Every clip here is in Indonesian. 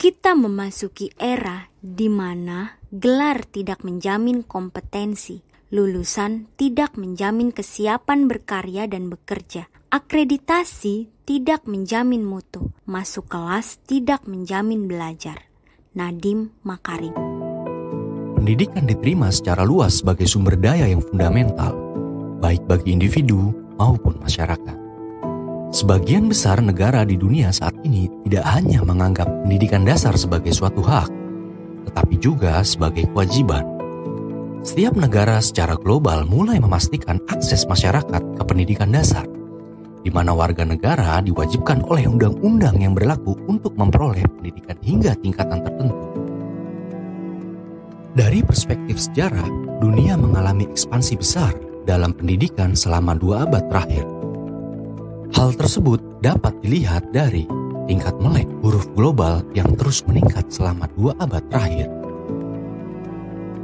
Kita memasuki era di mana gelar tidak menjamin kompetensi, lulusan tidak menjamin kesiapan berkarya dan bekerja, akreditasi tidak menjamin mutu, masuk kelas tidak menjamin belajar. Nadiem Makarim. Pendidikan diterima secara luas sebagai sumber daya yang fundamental, baik bagi individu maupun masyarakat. Sebagian besar negara di dunia saat ini tidak hanya menganggap pendidikan dasar sebagai suatu hak, tetapi juga sebagai kewajiban. Setiap negara secara global mulai memastikan akses masyarakat ke pendidikan dasar, di mana warga negara diwajibkan oleh undang-undang yang berlaku untuk memperoleh pendidikan hingga tingkatan tertentu. Dari perspektif sejarah, dunia mengalami ekspansi besar dalam pendidikan selama 2 abad terakhir. Hal tersebut dapat dilihat dari tingkat melek huruf global yang terus meningkat selama 2 abad terakhir.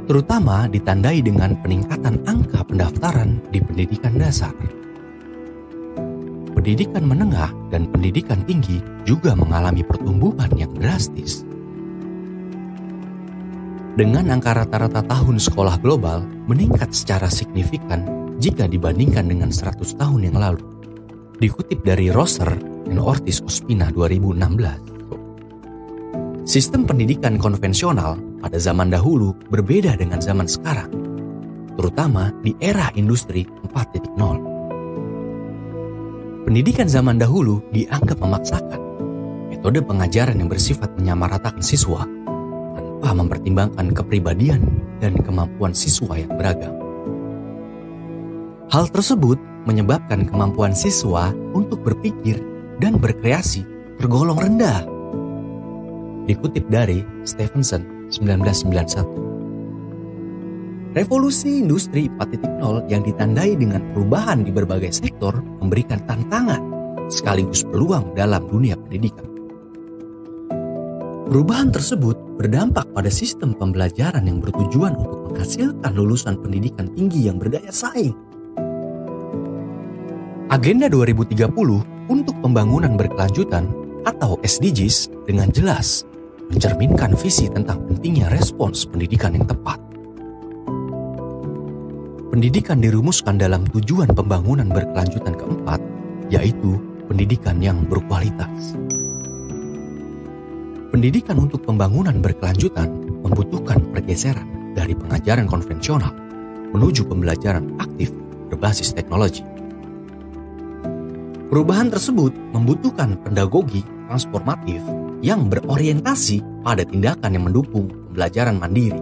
Terutama ditandai dengan peningkatan angka pendaftaran di pendidikan dasar. Pendidikan menengah dan pendidikan tinggi juga mengalami pertumbuhan yang drastis. Dengan angka rata-rata tahun sekolah global meningkat secara signifikan jika dibandingkan dengan 100 tahun yang lalu. Dikutip dari Rosser dan Ortiz Ospina 2016. Sistem pendidikan konvensional pada zaman dahulu berbeda dengan zaman sekarang, terutama di era industri 4.0. Pendidikan zaman dahulu dianggap memaksakan, metode pengajaran yang bersifat menyamaratakan siswa tanpa mempertimbangkan kepribadian dan kemampuan siswa yang beragam. Hal tersebut menyebabkan kemampuan siswa untuk berpikir dan berkreasi tergolong rendah. Dikutip dari Stephenson 1991. Revolusi industri 4.0 yang ditandai dengan perubahan di berbagai sektor memberikan tantangan sekaligus peluang dalam dunia pendidikan. Perubahan tersebut berdampak pada sistem pembelajaran yang bertujuan untuk menghasilkan lulusan pendidikan tinggi yang berdaya saing. Agenda 2030 untuk pembangunan berkelanjutan atau SDGs dengan jelas mencerminkan visi tentang pentingnya respons pendidikan yang tepat. Pendidikan dirumuskan dalam tujuan pembangunan berkelanjutan keempat, yaitu pendidikan yang berkualitas. Pendidikan untuk pembangunan berkelanjutan membutuhkan pergeseran dari pengajaran konvensional menuju pembelajaran aktif berbasis teknologi. Perubahan tersebut membutuhkan pedagogi transformatif yang berorientasi pada tindakan yang mendukung pembelajaran mandiri,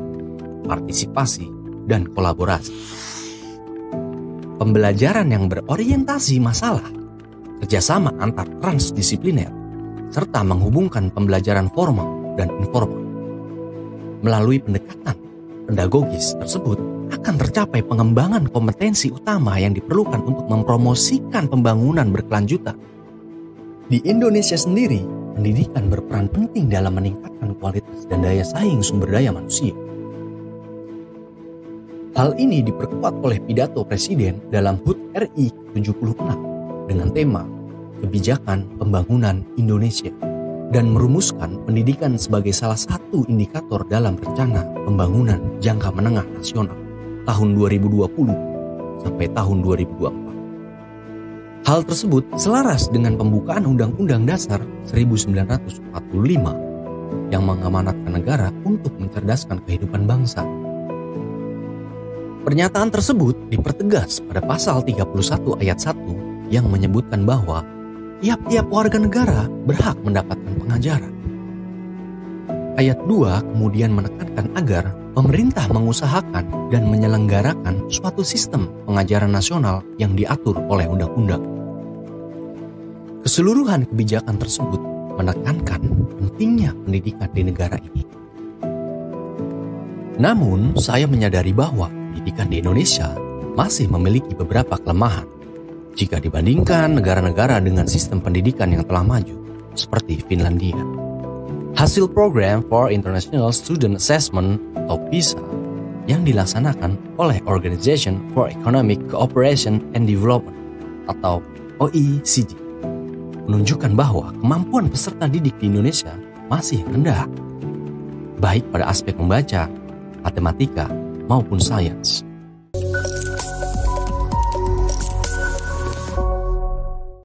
partisipasi, dan kolaborasi. Pembelajaran yang berorientasi masalah, kerjasama antar transdisipliner, serta menghubungkan pembelajaran formal dan informal. Melalui pendekatan pedagogis tersebut, akan tercapai pengembangan kompetensi utama yang diperlukan untuk mempromosikan pembangunan berkelanjutan. Di Indonesia sendiri, pendidikan berperan penting dalam meningkatkan kualitas dan daya saing sumber daya manusia. Hal ini diperkuat oleh pidato Presiden dalam HUT RI 76 dengan tema Kebijakan Pembangunan Indonesia dan merumuskan pendidikan sebagai salah satu indikator dalam rencana pembangunan jangka menengah nasional tahun 2020 sampai tahun 2024. Hal tersebut selaras dengan pembukaan Undang-Undang Dasar 1945 yang mengamanatkan negara untuk mencerdaskan kehidupan bangsa. Pernyataan tersebut dipertegas pada pasal 31 ayat 1 yang menyebutkan bahwa tiap-tiap warga negara berhak mendapatkan pengajaran. Ayat 2 kemudian menekankan agar pemerintah mengusahakan dan menyelenggarakan suatu sistem pengajaran nasional yang diatur oleh undang-undang. Keseluruhan kebijakan tersebut menekankan pentingnya pendidikan di negara ini. Namun, saya menyadari bahwa pendidikan di Indonesia masih memiliki beberapa kelemahan jika dibandingkan negara-negara dengan sistem pendidikan yang telah maju, seperti Finlandia. Hasil program for International Student Assessment atau PISA yang dilaksanakan oleh Organization for Economic Cooperation and Development atau OECD menunjukkan bahwa kemampuan peserta didik di Indonesia masih rendah, baik pada aspek membaca, matematika, maupun sains.